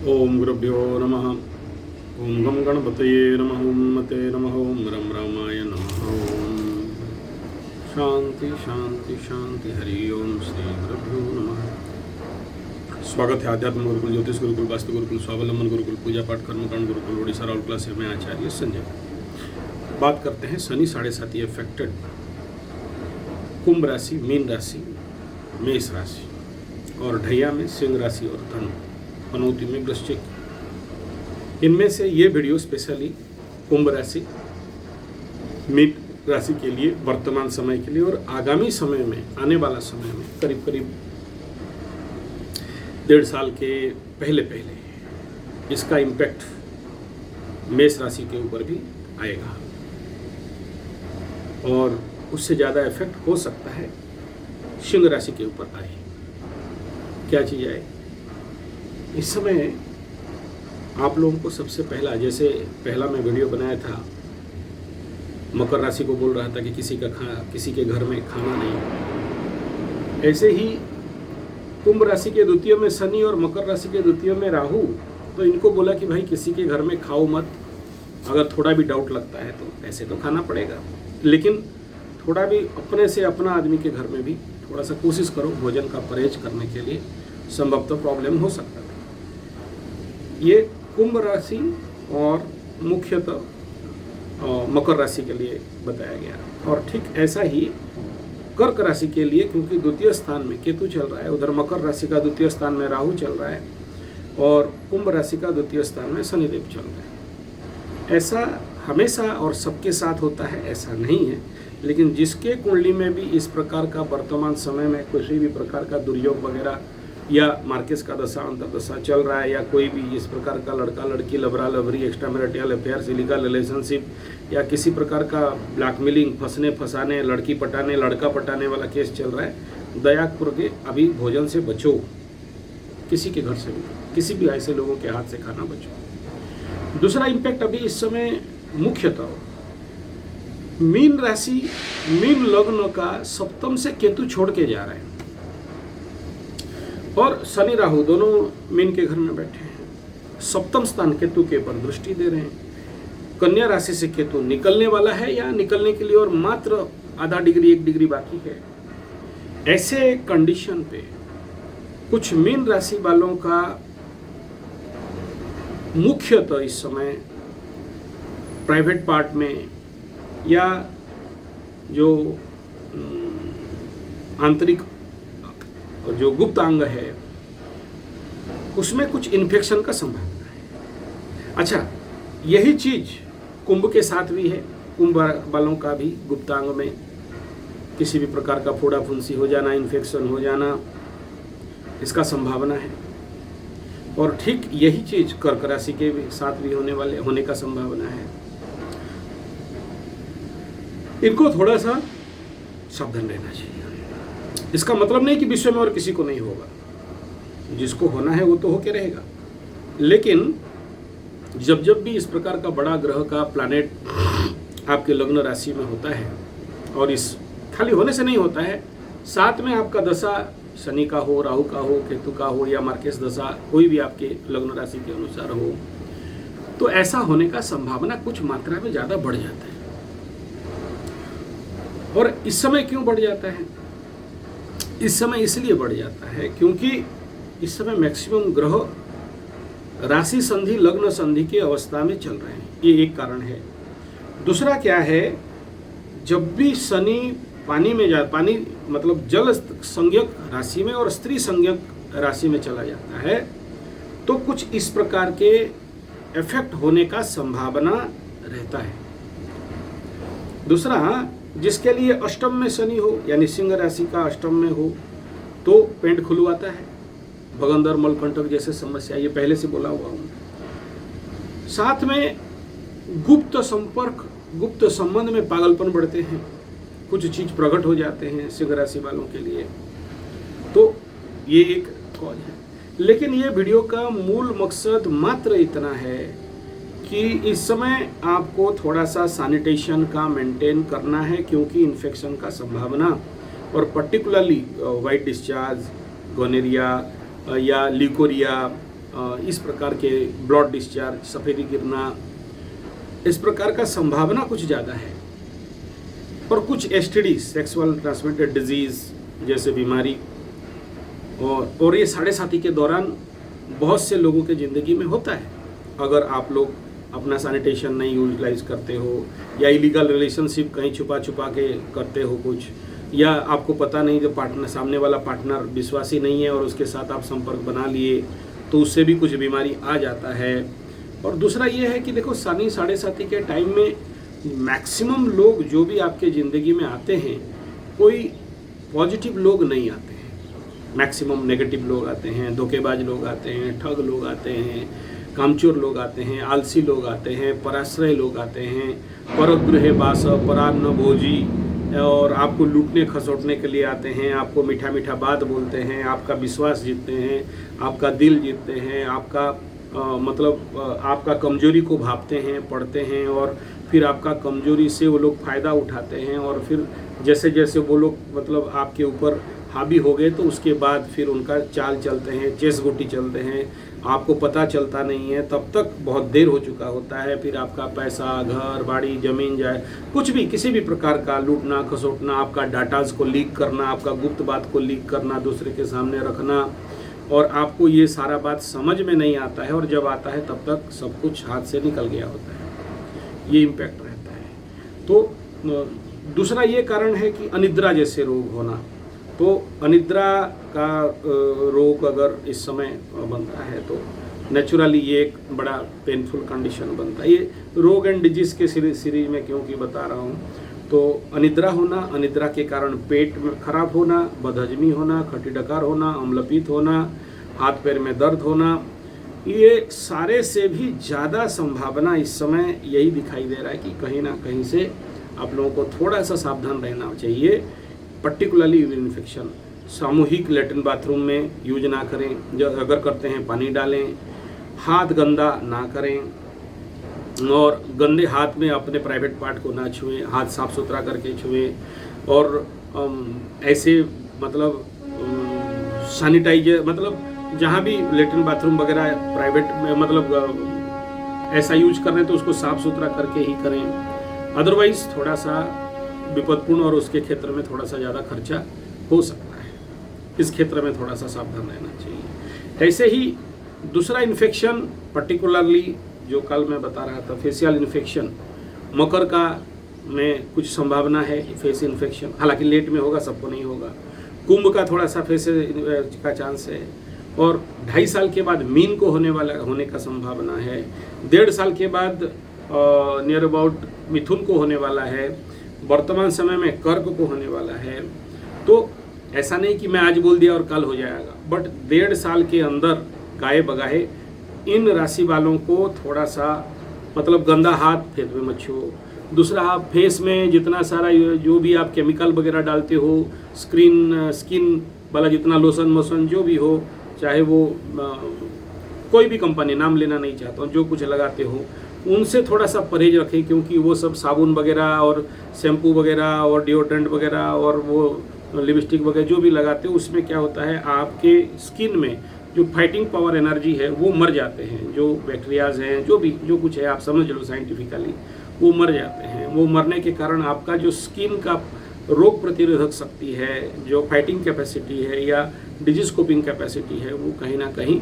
ओम गुरुभ्यो नमः। ओम गम गणपतये नमः। ओम मते नमः। ओम रम रामाय नमः। ओम शांति शांति शांति। हरि ओम श्री गुरुभ्यो नमः। स्वागत है आध्यात्म गुरुकुल, ज्योतिष गुरुकुल, वास्तु गुरुकुल, स्वावलंबन गुरुकुल, पूजा पाठ कर्मकांड गुरुकुल, ओडिशा राउल क्लास में आचार्य संजय। बात करते हैं शनि 7.5 अफेक्टेड कुंभ राशि, मीन राशि, मेष राशि और ढैया में सिंह राशि और धनु, पनौती में वृश्चिक। इनमें से ये वीडियो स्पेशली कुंभ राशि, मीन राशि के लिए, वर्तमान समय के लिए और आगामी समय में, आने वाला समय में करीब करीब 1.5 साल के पहले इसका इम्पैक्ट मेष राशि के ऊपर भी आएगा और उससे ज़्यादा इफेक्ट हो सकता है सिंह राशि के ऊपर आए। क्या चीज़ आए? इस समय आप लोगों को सबसे जैसे पहला मैं वीडियो बनाया था, मकर राशि को बोल रहा था कि किसी के घर में खाना नहीं। ऐसे ही कुंभ राशि के द्वितीय में शनि और मकर राशि के द्वितीय में राहु, तो इनको बोला कि भाई किसी के घर में खाओ मत, अगर थोड़ा भी डाउट लगता है तो ऐसे तो खाना पड़ेगा, लेकिन थोड़ा भी अपने से अपना आदमी के घर में भी थोड़ा सा कोशिश करो भोजन का परहेज करने के लिए, संभवतः प्रॉब्लम हो सकता है। ये कुंभ राशि और मुख्यतः मकर राशि के लिए बताया गया, और ठीक ऐसा ही कर्क राशि के लिए, क्योंकि द्वितीय स्थान में केतु चल रहा है, उधर मकर राशि का द्वितीय स्थान में राहु चल रहा है और कुंभ राशि का द्वितीय स्थान में शनिदेव चल रहा है। ऐसा हमेशा और सबके साथ होता है ऐसा नहीं है, लेकिन जिसके कुंडली में भी इस प्रकार का वर्तमान समय में किसी भी प्रकार का दुर्योग वगैरह या मार्केस का दशा अंतर्दशा चल रहा है, या कोई भी इस प्रकार का लड़का लड़की, लबरा लबरी, extra marital affair, illegal relationship या किसी प्रकार का ब्लैकमेलिंग, फंसने फंसाने, लड़की पटाने लड़का पटाने वाला केस चल रहा है, दयापूर्वक अभी भोजन से बचो, किसी के घर से भी, किसी भी ऐसे लोगों के हाथ से खाना बचो। दूसरा इम्पैक्ट अभी इस समय मुख्यतः मीन राशि, मीन लग्न का सप्तम से केतु छोड़ के जा रहे हैं और शनि राहु दोनों मीन के घर में बैठे हैं। सप्तम स्थान केतु के ऊपर दृष्टि दे रहे हैं। कन्या राशि से केतु निकलने वाला है या निकलने के लिए और मात्र आधा डिग्री 1 डिग्री बाकी है। ऐसे कंडीशन पे कुछ मीन राशि वालों का मुख्यतः इस समय प्राइवेट पार्ट में या जो आंतरिक जो गुप्त अंग है उसमें कुछ इन्फेक्शन का संभावना है। अच्छा, यही चीज कुंभ के साथ भी है। कुंभ वालों का भी गुप्तांग में किसी भी प्रकार का फोड़ा फुंसी हो जाना, इन्फेक्शन हो जाना, इसका संभावना है। और ठीक यही चीज कर्क राशि के भी साथ भी होने का संभावना है। इनको थोड़ा सा सावधान रहना चाहिए। इसका मतलब नहीं कि विश्व में और किसी को नहीं होगा, जिसको होना है वो तो होके रहेगा, लेकिन जब भी इस प्रकार का बड़ा ग्रह का प्लैनेट आपके लग्न राशि में होता है, और इस खाली होने से नहीं होता है, साथ में आपका दशा शनि का हो, राहु का हो, केतु का हो या मार्केस दशा कोई भी आपके लग्न राशि के अनुसार हो, तो ऐसा होने का संभावना कुछ मात्रा में ज़्यादा बढ़ जाता है। और इस समय क्यों बढ़ जाता है? इस समय इसलिए बढ़ जाता है क्योंकि इस समय मैक्सिमम ग्रह राशि संधि, लग्न संधि की अवस्था में चल रहे हैं, ये एक कारण है। दूसरा क्या है, जब भी शनि पानी मतलब जल संज्ञक राशि में और स्त्री संज्ञक राशि में चला जाता है, तो कुछ इस प्रकार के इफेक्ट होने का संभावना रहता है। दूसरा, जिसके लिए अष्टम में शनि हो, यानी सिंह राशि का अष्टम में हो, तो पेट खुलवाता है, भगंदर मलकंटक जैसे समस्या, ये पहले से बोला हुआ हूँ। साथ में गुप्त संपर्क, गुप्त संबंध में पागलपन बढ़ते हैं, कुछ चीज प्रकट हो जाते हैं सिंह राशि वालों के लिए, तो ये एक कॉज है। लेकिन ये वीडियो का मूल मकसद मात्र इतना है कि इस समय आपको थोड़ा सा सैनिटेशन का मेंटेन करना है, क्योंकि इन्फेक्शन का संभावना, और पर्टिकुलरली वाइट डिस्चार्ज, गोनेरिया या लिकोरिया, इस प्रकार के ब्लड डिस्चार्ज, सफ़ेदी गिरना, इस प्रकार का संभावना कुछ ज़्यादा है। और कुछ एसटीडी, सेक्सुअल ट्रांसमिटेड डिजीज़ जैसे बीमारी, और ये साढ़े साथी के दौरान बहुत से लोगों के ज़िंदगी में होता है। अगर आप लोग अपना सैनिटेशन नहीं यूटिलाइज करते हो, या इलीगल रिलेशनशिप कहीं छुपा छुपा के करते हो कुछ, या आपको पता नहीं जो पार्टनर, सामने वाला पार्टनर विश्वासी नहीं है और उसके साथ आप संपर्क बना लिए, तो उससे भी कुछ बीमारी आ जाता है। और दूसरा ये है कि देखो, शनि साढ़े साथी के टाइम में मैक्सिमम लोग जो भी आपके ज़िंदगी में आते हैं, कोई पॉजिटिव लोग नहीं आते हैं, मैक्सिमम नेगेटिव लोग आते हैं, धोखेबाज लोग आते हैं, ठग लोग आते हैं, कामचोर लोग आते हैं, आलसी लोग आते हैं, पराश्रय लोग आते हैं, परगृह वास परान्न भोजी, और आपको लूटने खसोटने के लिए आते हैं, आपको मीठा मीठा बात बोलते हैं, आपका विश्वास जीतते हैं, आपका दिल जीतते हैं, आपका आपका कमजोरी को भांपते हैं, पढ़ते हैं, और फिर आपका कमजोरी से वो लोग फ़ायदा उठाते हैं, और फिर जैसे जैसे वो लोग आपके ऊपर हावी हो गए तो उसके बाद फिर उनका चाल चलते हैं, चेस गोटी चलते हैं, आपको पता चलता नहीं है, तब तक बहुत देर हो चुका होता है। फिर आपका पैसा, घर बाड़ी, ज़मीन जाए, कुछ भी, किसी भी प्रकार का लूटना खसोटना, आपका डाटाज को लीक करना, आपका गुप्त बात को लीक करना, दूसरे के सामने रखना, और आपको ये सारा बात समझ में नहीं आता है, और जब आता है तब तक सब कुछ हाथ से निकल गया होता है। ये इम्पैक्ट रहता है। तो दूसरा ये कारण है कि अनिद्रा जैसे रोग होना। तो अनिद्रा का रोग अगर इस समय बनता है तो नेचुरली ये एक बड़ा पेनफुल कंडीशन बनता है। ये रोग एंड डिजीज के सीरीज में क्योंकि बता रहा हूँ, तो अनिद्रा होना, अनिद्रा के कारण पेट में खराब होना, बदहजमी होना, खट्टी डकार होना, अम्लपीत होना, हाथ पैर में दर्द होना, ये सारे से भी ज़्यादा संभावना इस समय यही दिखाई दे रहा है कि कहीं ना कहीं से आप लोगों को थोड़ा सा सावधान रहना चाहिए। पर्टिकुलरली यूरिन इन्फेक्शन, सामूहिक लेटरिन बाथरूम में यूज ना करें, जो अगर करते हैं पानी डालें, हाथ गंदा ना करें, और गंदे हाथ में अपने प्राइवेट पार्ट को ना छुएं, हाथ साफ सुथरा करके छुएं, और ऐसे सैनिटाइजर, जहाँ भी लेटरिन बाथरूम वगैरह प्राइवेट में ऐसा यूज कर रहे हैं तो उसको साफ सुथरा करके ही करें। अदरवाइज थोड़ा सा विपदपूर्ण और उसके क्षेत्र में थोड़ा सा ज़्यादा खर्चा हो सकता है, इस क्षेत्र में थोड़ा सा सावधान रहना चाहिए। ऐसे ही दूसरा इन्फेक्शन, पर्टिकुलरली जो कल मैं बता रहा था, फेशियल इन्फेक्शन, मकर का में कुछ संभावना है फेस इन्फेक्शन, हालांकि लेट में होगा, सबको नहीं होगा। कुंभ का थोड़ा सा फेस का चांस है, और 2.5 साल के बाद मीन को होने का संभावना है। 1.5 साल के बाद नियर अबाउट मिथुन को होने वाला है। वर्तमान समय में कर्क को होने वाला है। तो ऐसा नहीं कि मैं आज बोल दिया और कल हो जाएगा, बट 1.5 साल के अंदर गाये बगाहे इन राशि वालों को थोड़ा सा गंदा हाथ फेस में मत छुओ। दूसरा, आप फेस में जितना सारा जो भी आप केमिकल वगैरह डालते हो, स्किन वाला जितना लोशन मोशन जो भी हो, चाहे वो कोई भी कंपनी, नाम लेना नहीं चाहता हूँ, जो कुछ लगाते हो उनसे थोड़ा सा परहेज रखें, क्योंकि वो सब साबुन वगैरह और शैम्पू वगैरह और डिओड्रेंट वगैरह और वो लिपस्टिक वगैरह जो भी लगाते हो, उसमें क्या होता है, आपके स्किन में जो फाइटिंग पावर एनर्जी है वो मर जाते हैं। जो बैक्टीरियाज हैं, जो कुछ है, आप समझ लो साइंटिफिकली, वो मर जाते हैं। वो मरने के कारण आपका जो स्किन का रोग प्रतिरोधक शक्ति है, जो फाइटिंग कैपेसिटी है या डिजीज कोपिंग कैपेसिटी है, वो कहीं ना कहीं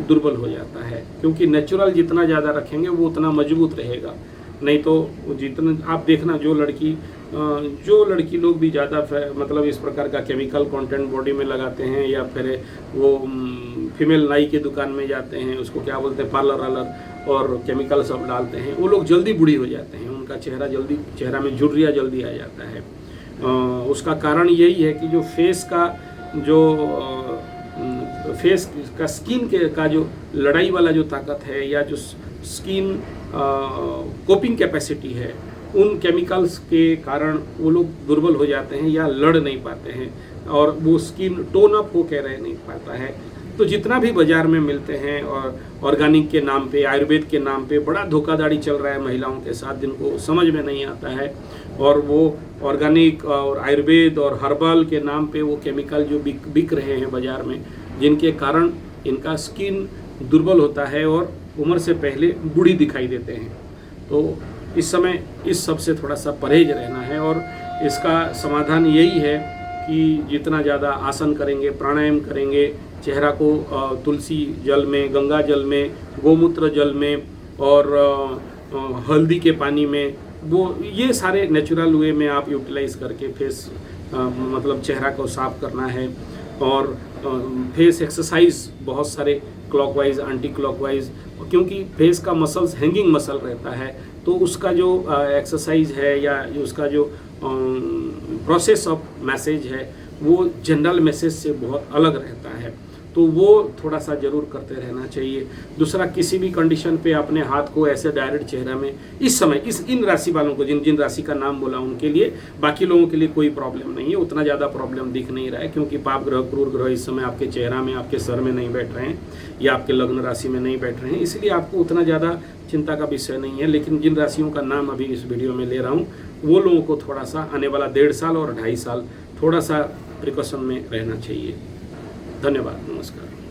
दुर्बल हो जाता है। क्योंकि नेचुरल जितना ज़्यादा रखेंगे वो उतना मजबूत रहेगा। नहीं तो जितना आप देखना, जो लड़की लोग भी ज़्यादा इस प्रकार का केमिकल कंटेंट बॉडी में लगाते हैं, या फिर वो फीमेल नाई के दुकान में जाते हैं, उसको क्या बोलते हैं, पार्लर वालर, और केमिकल सब डालते हैं, वो लोग जल्दी बूढ़ी हो जाते हैं। उनका चेहरा में झुर्रियाँ जल्दी आ जाता है। उसका कारण यही है कि जो फेस का स्किन का जो लड़ाई वाला जो ताकत है, या जो स्किन कोपिंग कैपेसिटी है, उन केमिकल्स के कारण वो लोग दुर्बल हो जाते हैं या लड़ नहीं पाते हैं, और वो स्किन टोन अप होकर रह नहीं पाता है। तो जितना भी बाजार में मिलते हैं और ऑर्गेनिक के नाम पे, आयुर्वेद के नाम पे बड़ा धोखाधड़ी चल रहा है महिलाओं के साथ, जिनको समझ में नहीं आता है। और वो ऑर्गेनिक और आयुर्वेद और हर्बल के नाम पे वो केमिकल जो बिक रहे हैं बाज़ार में, जिनके कारण इनका स्किन दुर्बल होता है और उम्र से पहले बूढ़ी दिखाई देते हैं। तो इस समय इस सब से थोड़ा सा परहेज रहना है और इसका समाधान यही है कि जितना ज़्यादा आसन करेंगे, प्राणायाम करेंगे, चेहरा को तुलसी जल में, गंगा जल में, गोमूत्र जल में और हल्दी के पानी में, वो ये सारे नेचुरल वे में आप यूटिलाइज करके फेस मतलब चेहरा को साफ करना है। और फेस एक्सरसाइज बहुत सारे क्लॉकवाइज, एंटी क्लॉकवाइज, क्योंकि फेस का मसल्स हैंगिंग मसल रहता है, तो उसका जो एक्सरसाइज है या उसका जो प्रोसेस ऑफ मैसेज है वो जनरल मैसेज से बहुत अलग रहता है, तो वो थोड़ा सा ज़रूर करते रहना चाहिए। दूसरा, किसी भी कंडीशन पे अपने हाथ को ऐसे डायरेक्ट चेहरा में इस समय इन राशि वालों को, जिन राशि का नाम बोला उनके लिए, बाकी लोगों के लिए कोई प्रॉब्लम नहीं है, उतना ज़्यादा प्रॉब्लम दिख नहीं रहा है, क्योंकि पाप ग्रह, क्रूर ग्रह इस समय आपके चेहरा में, आपके सर में नहीं बैठ रहे हैं या आपके लग्न राशि में नहीं बैठ रहे हैं, इसलिए आपको उतना ज़्यादा चिंता का विषय नहीं है। लेकिन जिन राशियों का नाम अभी इस वीडियो में ले रहा हूँ वो लोगों को थोड़ा सा आने वाला 1.5 साल और 2.5 साल थोड़ा सा प्रिकॉशन में रहना चाहिए। धन्यवाद, नमस्कार।